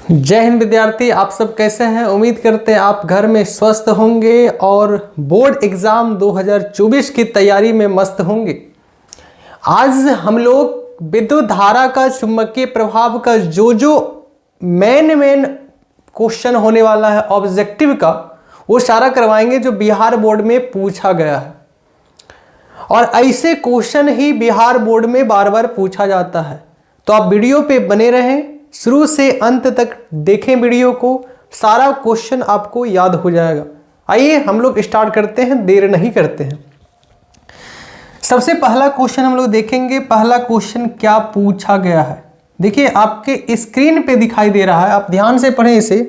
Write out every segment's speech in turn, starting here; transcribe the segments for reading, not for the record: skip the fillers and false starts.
जय हिंद विद्यार्थी, आप सब कैसे हैं। उम्मीद करते हैं आप घर में स्वस्थ होंगे और बोर्ड एग्जाम 2024 की तैयारी में मस्त होंगे। आज हम लोग विद्युत धारा का चुंबकीय प्रभाव का जो मेन क्वेश्चन होने वाला है ऑब्जेक्टिव का, वो सारा करवाएंगे जो बिहार बोर्ड में पूछा गया है। और ऐसे क्वेश्चन ही बिहार बोर्ड में बार बार पूछा जाता है। तो आप वीडियो पे बने रहें, शुरू से अंत तक देखें वीडियो को, सारा क्वेश्चन आपको याद हो जाएगा। आइए हम लोग स्टार्ट करते हैं, देर नहीं करते हैं। सबसे पहला क्वेश्चन हम लोग देखेंगे। पहला क्वेश्चन क्या पूछा गया है, देखिए आपके स्क्रीन पे दिखाई दे रहा है, आप ध्यान से पढ़ें इसे।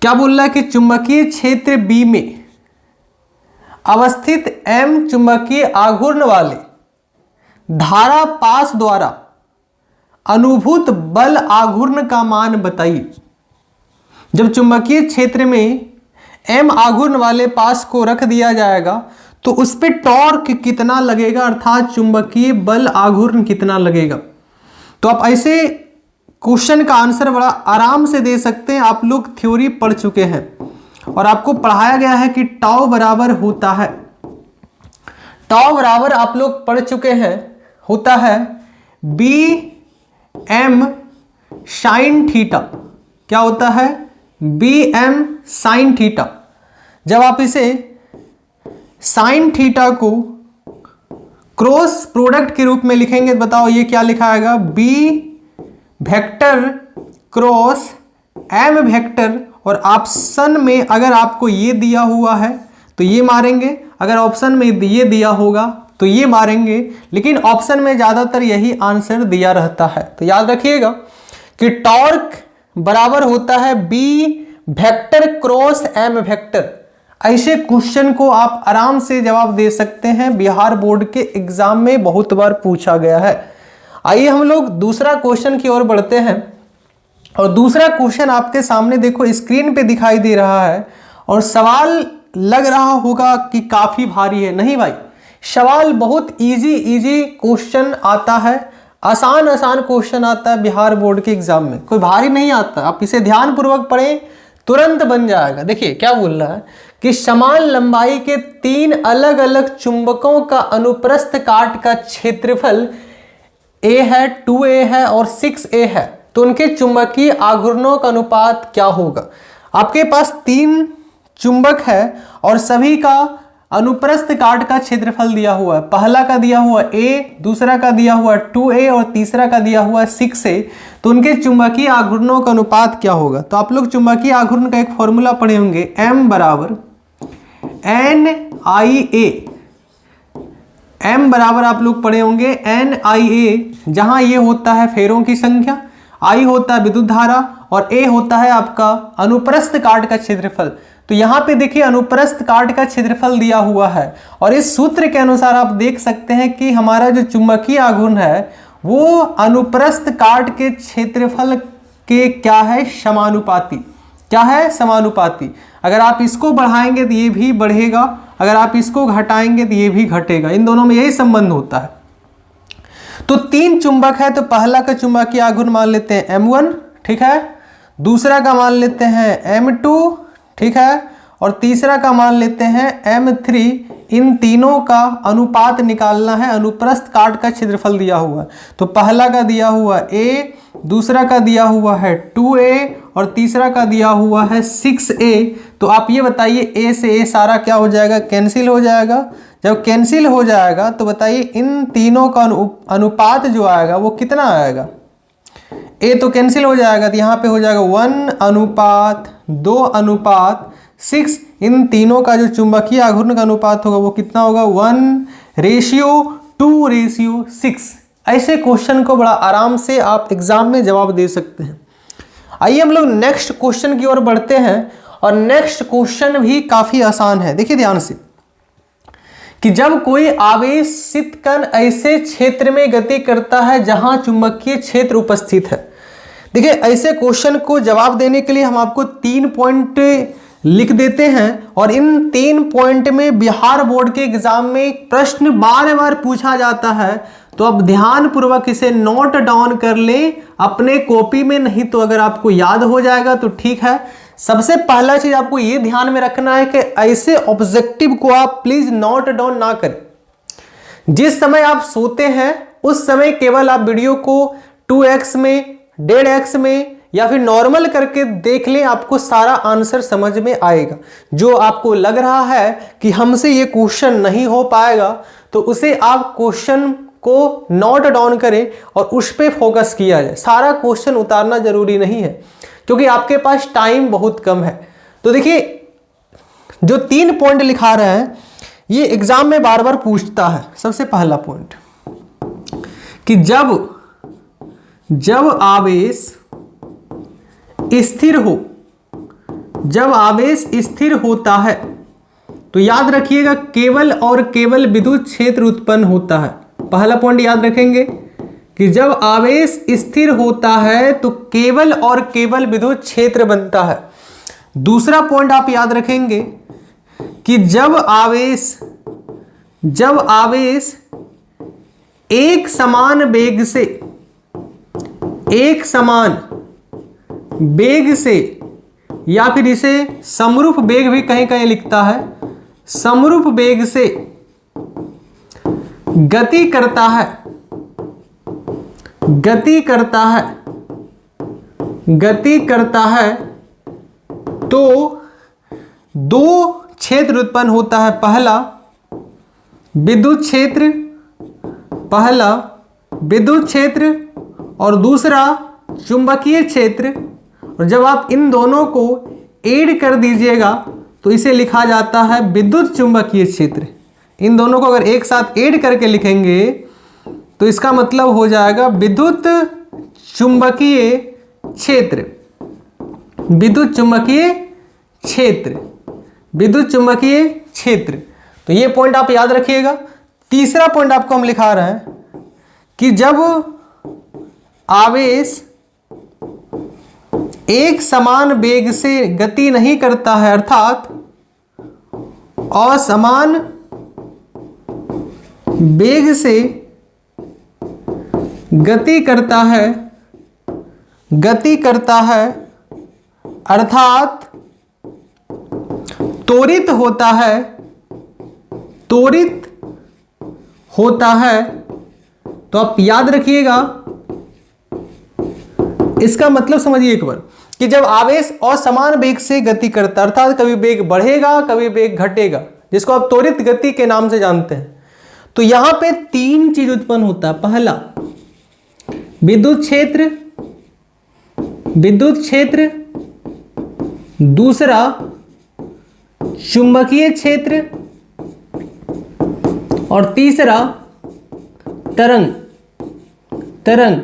क्या बोल रहा है कि चुंबकीय क्षेत्र बी में अवस्थित एम चुंबकीय आघूर्ण वाले धारा पास द्वारा अनुभूत बल आघूर्ण का मान बताइए। जब चुंबकीय क्षेत्र में एम आघूर्ण वाले पास को रख दिया जाएगा तो उस पर टॉर्क कितना लगेगा, अर्थात चुंबकीय बल आघूर्ण कितना लगेगा। तो आप ऐसे क्वेश्चन का आंसर बड़ा आराम से दे सकते हैं। आप लोग थ्योरी पढ़ चुके हैं और आपको पढ़ाया गया है कि टाउ बराबर होता है, टाउ बराबर आप लोग पढ़ चुके हैं, होता है बी एम साइन थीटा। क्या होता है? B M sine theta. जब आप इसे साइन थीटा को क्रॉस प्रोडक्ट के रूप में लिखेंगे तो बताओ ये क्या लिखाएगा? B vector cross M vector. और ऑप्शन में अगर आपको ये दिया हुआ है तो ये मारेंगे, अगर ऑप्शन में ये दिया होगा तो ये मारेंगे, लेकिन ऑप्शन में ज़्यादातर यही आंसर दिया रहता है। तो याद रखिएगा कि टॉर्क बराबर होता है B vector cross M vector. ऐसे क्वेश्चन को आप आराम से जवाब दे सकते हैं, बिहार बोर्ड के एग्जाम में बहुत बार पूछा गया है। आइए हम लोग दूसरा क्वेश्चन की ओर बढ़ते हैं। और दूसरा क्वेश्चन आपके सामने देखो स्क्रीन पे दिखाई दे रहा है और सवाल लग रहा होगा कि काफ़ी भारी है। नहीं भाई, सवाल बहुत इजी क्वेश्चन आता है, आसान क्वेश्चन आता है बिहार बोर्ड के एग्जाम में, कोई भारी नहीं आता। आप इसे ध्यान पूर्वक पढ़ें, तुरंत बन जाएगा। देखिए क्या बोल रहा है कि समान लंबाई के तीन अलग अलग चुंबकों का अनुप्रस्थ काट का क्षेत्रफल ए है, 2a है और 6a है, तो उनके चुंबकीय आघूर्णों का अनुपात क्या होगा। आपके पास तीन चुंबक है और सभी का अनुप्रस्थ काट का क्षेत्रफल दिया हुआ है। पहला का दिया हुआ a, दूसरा का दिया हुआ 2a और तीसरा का दिया हुआ 6a। तो उनके चुंबकीय आघूर्णों का अनुपात क्या होगा। तो आप लोग चुंबकीय आघूर्ण का एक फॉर्मूला पढ़े होंगे, m बराबर NIA। m बराबर आप लोग पढ़े होंगे NIA, जहां ये होता है फेरों की संख्या, I होता है विद्युत धारा और A होता है आपका अनुप्रस्थ काट का क्षेत्रफल। तो यहाँ पे देखिए अनुप्रस्थ काट का क्षेत्रफल दिया हुआ है और इस सूत्र के अनुसार आप देख सकते हैं कि हमारा जो चुंबकीय आघूर्ण है वो अनुप्रस्थ काट के क्षेत्रफल के क्या है, समानुपाती। क्या है? समानुपाती। अगर आप इसको बढ़ाएंगे तो ये भी बढ़ेगा, अगर आप इसको घटाएंगे तो ये भी घटेगा, इन दोनों में यही संबंध होता है। तो तीन चुंबक है, तो पहला का चुंबकीय आघूर्ण मान लेते हैं M1, ठीक है, दूसरा का मान लेते हैं M2, ठीक है, और तीसरा का मान लेते हैं M3। इन तीनों का अनुपात निकालना है, अनुप्रस्थ काट का क्षेत्रफल दिया हुआ है। तो पहला का दिया हुआ A, दूसरा का दिया हुआ है 2A और तीसरा का दिया हुआ है 6A। तो आप ये बताइए A से A सारा क्या हो जाएगा, कैंसिल हो जाएगा। जब कैंसिल हो जाएगा तो बताइए इन तीनों का अनुपात जो आएगा वो कितना आएगा। A तो कैंसिल हो जाएगा तो यहाँ पे हो जाएगा 1:2:6। इन तीनों का जो चुंबकीय आघूर्ण का अनुपात होगा वो कितना होगा, 1:2:6। ऐसे क्वेश्चन को बड़ा आराम से आप एग्जाम में जवाब दे सकते हैं। आइए हम लोग नेक्स्ट क्वेश्चन की ओर बढ़ते हैं और नेक्स्ट क्वेश्चन भी काफी आसान है। देखिए ध्यान से कि जब कोई आवेशित कण ऐसे क्षेत्र में गति करता है जहां चुंबकीय क्षेत्र उपस्थित है। देखिए ऐसे क्वेश्चन को जवाब देने के लिए हम आपको 3 पॉइंट लिख देते हैं और इन 3 पॉइंट में बिहार बोर्ड के एग्जाम में प्रश्न बार बार पूछा जाता है। तो अब ध्यान पूर्वक इसे नोट डाउन कर लें अपने कॉपी में, नहीं तो अगर आपको याद हो जाएगा तो ठीक है। सबसे पहला चीज आपको ये ध्यान में रखना है कि ऐसे ऑब्जेक्टिव को आप प्लीज नोट डाउन ना करें। जिस समय आप सोते हैं उस समय केवल आप वीडियो को 2x में, 1.5x में या फिर नॉर्मल करके देख लें, आपको सारा आंसर समझ में आएगा। जो आपको लग रहा है कि हमसे ये क्वेश्चन नहीं हो पाएगा तो उसे आप क्वेश्चन को नोट डाउन करें और उस पर फोकस किया जाए। सारा क्वेश्चन उतारना जरूरी नहीं है क्योंकि आपके पास टाइम बहुत कम है। तो देखिए जो 3 पॉइंट लिखा रहे हैं ये एग्जाम में बार बार पूछता है। सबसे पहला पॉइंट कि जब आवेश स्थिर हो, जब आवेश स्थिर होता है तो याद रखिएगा केवल और केवल विद्युत क्षेत्र उत्पन्न होता है। पहला पॉइंट याद रखेंगे कि जब आवेश स्थिर होता है तो केवल और केवल विद्युत क्षेत्र बनता है। दूसरा पॉइंट आप याद रखेंगे कि जब आवेश एक समान वेग से या फिर इसे समरूप वेग भी कहीं कहीं लिखता है, समरूप वेग से गति करता है तो 2 क्षेत्र उत्पन्न होता है। पहला विद्युत क्षेत्र और दूसरा चुंबकीय क्षेत्र। और जब आप इन दोनों को ऐड कर दीजिएगा तो इसे लिखा जाता है विद्युत चुंबकीय क्षेत्र। इन दोनों को अगर एक साथ ऐड करके लिखेंगे तो इसका मतलब हो जाएगा विद्युत चुंबकीय क्षेत्र, विद्युत चुंबकीय क्षेत्र। तो ये पॉइंट आप याद रखिएगा। तीसरा पॉइंट आपको हम लिखा रहे हैं कि जब आवेश एक समान वेग से गति नहीं करता है, अर्थात असमान वेग से गति करता है अर्थात त्वरित होता है तो आप याद रखिएगा। इसका मतलब समझिए एक बार कि जब आवेश असमान वेग से गति करता है अर्थात कभी वेग बढ़ेगा कभी वेग घटेगा, जिसको आप त्वरित गति के नाम से जानते हैं, तो यहां पे 3 चीज उत्पन्न होता है। पहला विद्युत क्षेत्र, दूसरा चुंबकीय क्षेत्र और तीसरा तरंग।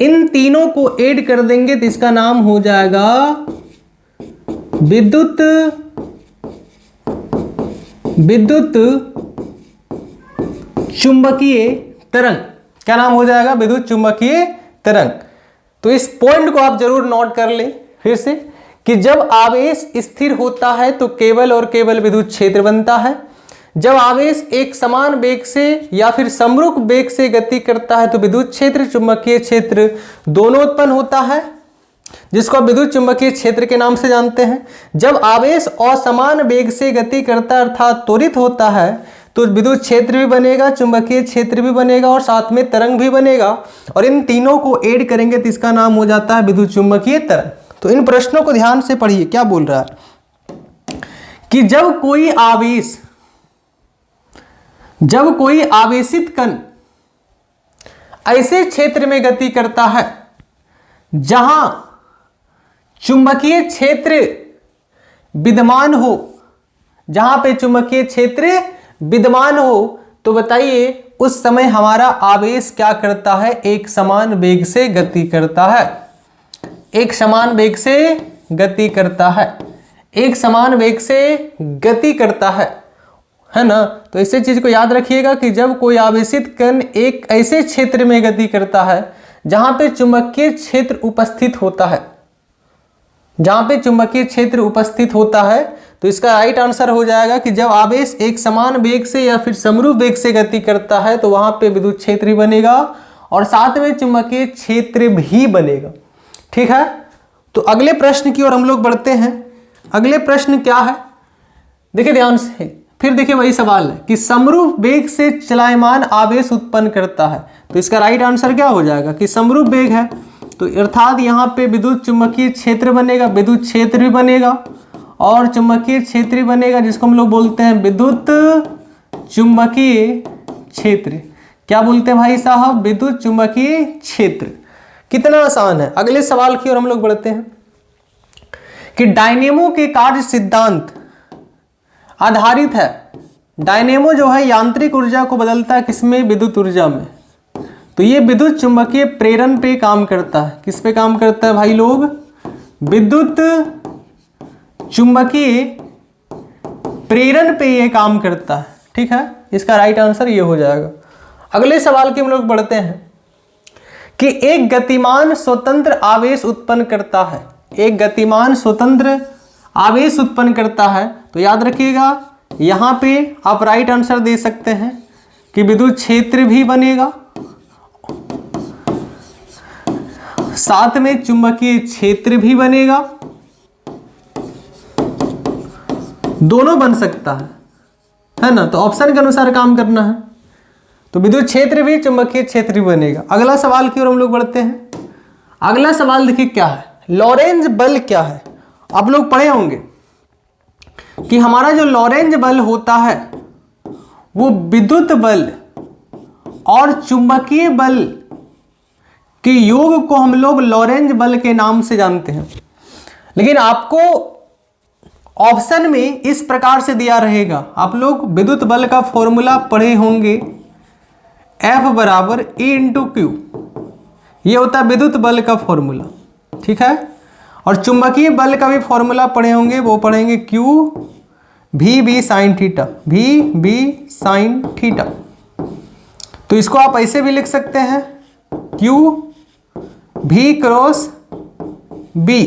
इन तीनों को ऐड कर देंगे तो इसका नाम हो जाएगा विद्युत चुंबकीय तरंग। क्या नाम हो जाएगा? विद्युत चुंबकीय तरंग। तो इस पॉइंट को आप जरूर नोट कर लें फिर से कि जब आवेश स्थिर होता है तो केवल और केवल विद्युत क्षेत्र बनता है। जब आवेश एक समान वेग से या फिर समरूप वेग से गति करता है तो विद्युत क्षेत्र, चुंबकीय क्षेत्र दोनों उत्पन्न होता है, जिसको आप विद्युत चुंबकीय क्षेत्र के नाम से जानते हैं। जब आवेश असमान वेग से गति करता है अर्थात त्वरित होता है तो विद्युत क्षेत्र भी बनेगा, चुंबकीय क्षेत्र भी बनेगा और साथ में तरंग भी बनेगा, और इन तीनों को ऐड करेंगे तो इसका नाम हो जाता है विद्युत चुंबकीय तरंग। तो इन प्रश्नों को ध्यान से पढ़िए। क्या बोल रहा है कि जब कोई आवेशित कण ऐसे क्षेत्र में गति करता है जहां चुंबकीय क्षेत्र विद्यमान हो, जहां पे चुंबकीय क्षेत्र विद्यमान हो, तो बताइए उस समय हमारा आवेश क्या करता है? एक समान वेग से गति करता है। एक समान वेग से गति करता है, एक समान वेग से गति करता है ना। तो इसी चीज को याद रखिएगा कि जब कोई आवेशित कण एक ऐसे क्षेत्र में गति करता है जहां पे चुंबकीय क्षेत्र उपस्थित होता है, जहां पे चुंबकीय क्षेत्र उपस्थित होता है, तो इसका राइट आंसर हो जाएगा कि जब आवेश एक समान वेग से या फिर समरूप वेग से गति करता है तो वहां पे विद्युत क्षेत्र भी बनेगा और साथ में चुंबकीय क्षेत्र भी बनेगा। ठीक है, तो अगले प्रश्न की ओर हम लोग बढ़ते हैं। अगले प्रश्न क्या है, देखिए ध्यान से, फिर देखिए वही सवाल है कि समरूप वेग से चलायमान आवेश उत्पन्न करता है। तो इसका राइट आंसर क्या हो जाएगा कि समरूप वेग है, तो अर्थात यहाँ पे विद्युत चुंबकीय क्षेत्र बनेगा, विद्युत क्षेत्र भी बनेगा और चुंबकीय क्षेत्र भी बनेगा, जिसको हम लोग बोलते हैं विद्युत चुंबकीय क्षेत्र। क्या बोलते हैं भाई साहब, विद्युत चुंबकीय क्षेत्र। कितना आसान है। अगले सवाल की ओर हम लोग बढ़ते हैं कि डायनेमो के कार्य सिद्धांत आधारित है। डायनेमो जो है यांत्रिक ऊर्जा को बदलता है किसमें, विद्युत ऊर्जा में। तो ये विद्युत चुंबकीय प्रेरण पे काम करता है। किस पे काम करता है भाई लोग, विद्युत चुंबकीय प्रेरण पे ये काम करता है। ठीक है, इसका राइट आंसर ये हो जाएगा। अगले सवाल की हम लोग बढ़ते हैं कि एक गतिमान स्वतंत्र आवेश उत्पन्न करता है। एक गतिमान स्वतंत्र आवेश उत्पन्न करता है, तो याद रखिएगा यहां पे आप राइट आंसर दे सकते हैं कि विद्युत क्षेत्र भी बनेगा, साथ में चुंबकीय क्षेत्र भी बनेगा, दोनों बन सकता है ना। तो ऑप्शन के अनुसार काम करना है। तो विद्युत क्षेत्र भी चुंबकीय क्षेत्र भी बनेगा। अगला सवाल की ओर हम लोग बढ़ते हैं। अगला सवाल देखिए क्या है, लॉरेंज बल क्या है। आप लोग पढ़े होंगे कि हमारा जो लॉरेंज बल होता है वो विद्युत बल और चुंबकीय बल के योग को हम लोग लॉरेंज बल के नाम से जानते हैं। लेकिन आपको ऑप्शन में इस प्रकार से दिया रहेगा, आप लोग विद्युत बल का फॉर्मूला पढ़े होंगे, F बराबर E इंटू क्यू। ये होता है विद्युत बल का फॉर्मूला। ठीक है, और चुंबकीय बल का भी फॉर्मूला पढ़े होंगे, वो पढ़ेंगे Q भी बी साइन थीटा, भी बी साइन थीटा। तो इसको आप ऐसे भी लिख सकते हैं Q भी क्रॉस बी।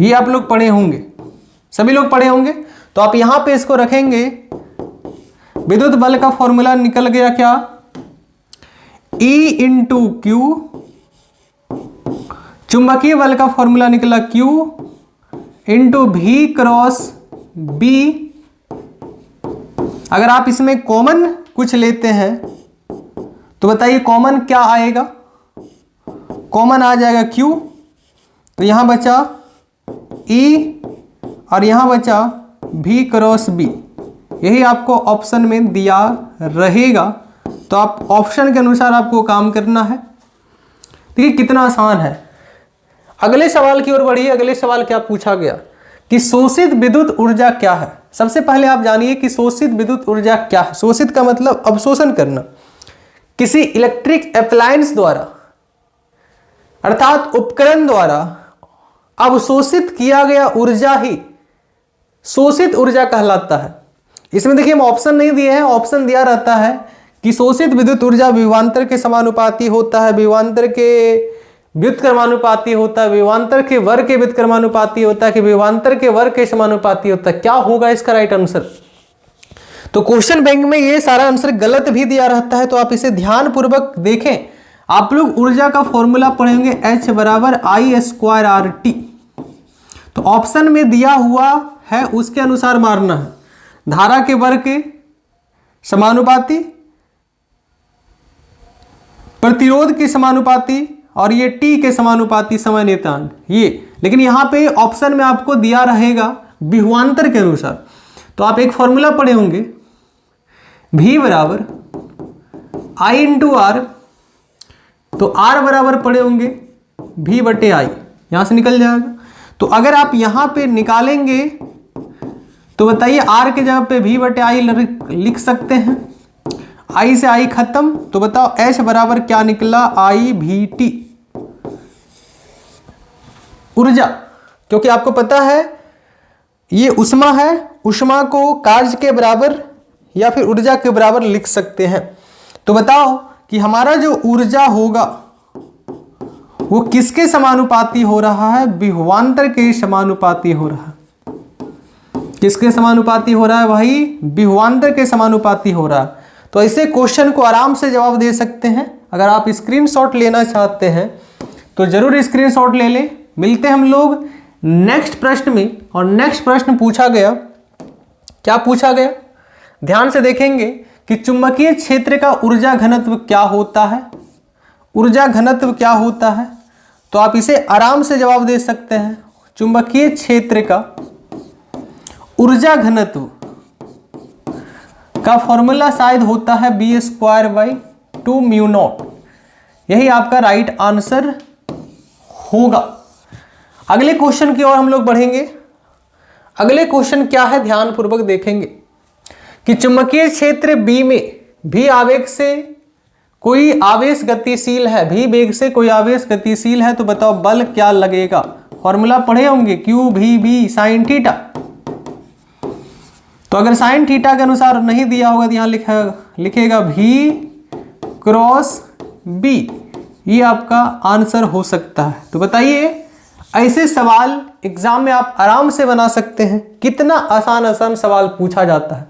ये आप लोग पढ़े होंगे, सभी लोग पढ़े होंगे। तो आप यहां पे इसको रखेंगे, विद्युत बल का फॉर्मूला निकल गया क्या, E इंटू क्यू। चुंबकीय बल का फॉर्मूला निकला Q इंटू भी क्रॉस बी। अगर आप इसमें कॉमन कुछ लेते हैं तो बताइए कॉमन क्या आएगा, कॉमन आ जाएगा Q। तो यहां बचा E और यहां बचा भी क्रॉस बी। यही आपको ऑप्शन में दिया रहेगा, तो आप ऑप्शन के अनुसार आपको काम करना है। देखिए कितना आसान है। अगले सवाल की ओर बढ़िए। अगले सवाल क्या पूछा गया कि शोषित विद्युत ऊर्जा क्या है। सबसे पहले आप जानिए कि शोषित विद्युत ऊर्जा क्या है। शोषित का मतलब अवशोषण करना, किसी इलेक्ट्रिक अप्लायंस द्वारा अर्थात उपकरण द्वारा अवशोषित किया गया ऊर्जा ही शोषित ऊर्जा कहलाता है। इसमें देखिए हम ऑप्शन नहीं दिए हैं, ऑप्शन दिया रहता है कि शोषित विद्युत ऊर्जा विभवांतर के समानुपाती होता है, विभवांतर के व्युत्क्रमानुपाती होता है, विभवांतर के वर्ग के व्युत्क्रमानुपाती होता है, कि विभवांतर के वर्ग के समानुपाती होता है। क्या होगा इसका राइट आंसर। तो क्वेश्चन बैंक में ये सारा आंसर गलत भी दिया रहता है, तो आप इसे ध्यान पूर्वक देखें। आप लोग ऊर्जा का फॉर्मूला पढ़ेंगे H बराबर I स्क्वायर RT। तो ऑप्शन में दिया हुआ है उसके अनुसार मारना है। धारा के वर्ग के समानुपाती, प्रतिरोध के समानुपाती और ये T के समानुपाती समय नियतांक ये। लेकिन यहां पे ऑप्शन में आपको दिया रहेगा विभवांतर के अनुसार। तो आप एक फॉर्मूला पढ़े होंगे V बराबर I इंटू R। तो R बराबर पढ़े होंगे V बटे I, यहां से निकल जाएगा। तो अगर आप यहां पे निकालेंगे तो बताइए R के जगह पे V बटे I लिख सकते हैं, I से I खत्म। तो बताओ H बराबर क्या निकला, IVT ऊर्जा। क्योंकि आपको पता है ये उष्मा है, उष्मा को कार्य के बराबर या फिर ऊर्जा के बराबर लिख सकते हैं। तो बताओ कि हमारा जो ऊर्जा होगा वो किसके समानुपाती हो रहा है, विभवांतर के समानुपाती हो रहा है। किसके समानुपाती हो रहा है भाई? विभवांतर के समानुपाती हो रहा है। तो ऐसे क्वेश्चन को आराम से जवाब दे सकते हैं। अगर आप स्क्रीनशॉट लेना चाहते हैं तो जरूर स्क्रीनशॉट ले लें। मिलते हैं हम लोग नेक्स्ट प्रश्न में। और नेक्स्ट प्रश्न पूछा गया, क्या पूछा गया? ध्यान से देखेंगे कि चुंबकीय क्षेत्र का ऊर्जा घनत्व क्या होता है। ऊर्जा घनत्व क्या होता है? तो आप इसे आराम से जवाब दे सकते हैं। चुंबकीय क्षेत्र का ऊर्जा घनत्व का फॉर्मूला शायद होता है b²/2μ0। यही आपका राइट आंसर होगा। अगले क्वेश्चन की ओर हम लोग बढ़ेंगे। अगले क्वेश्चन क्या है, ध्यानपूर्वक देखेंगे कि चुंबकीय क्षेत्र B में भी आवेग से कोई आवेश गतिशील है, भी वेग से कोई आवेश गतिशील है, तो बताओ बल क्या लगेगा? फॉर्मूला पढ़े होंगे QVB sin थीटा। तो अगर साइन थीटा के अनुसार नहीं दिया होगा तो यहां लिखेगा V×B। ये आपका आंसर हो सकता है। तो बताइए, ऐसे सवाल एग्जाम में आप आराम से बना सकते हैं। कितना आसान आसान सवाल पूछा जाता है।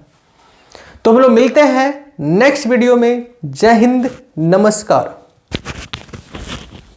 तो हम लोग मिलते हैं नेक्स्ट वीडियो में। जय हिंद, नमस्कार।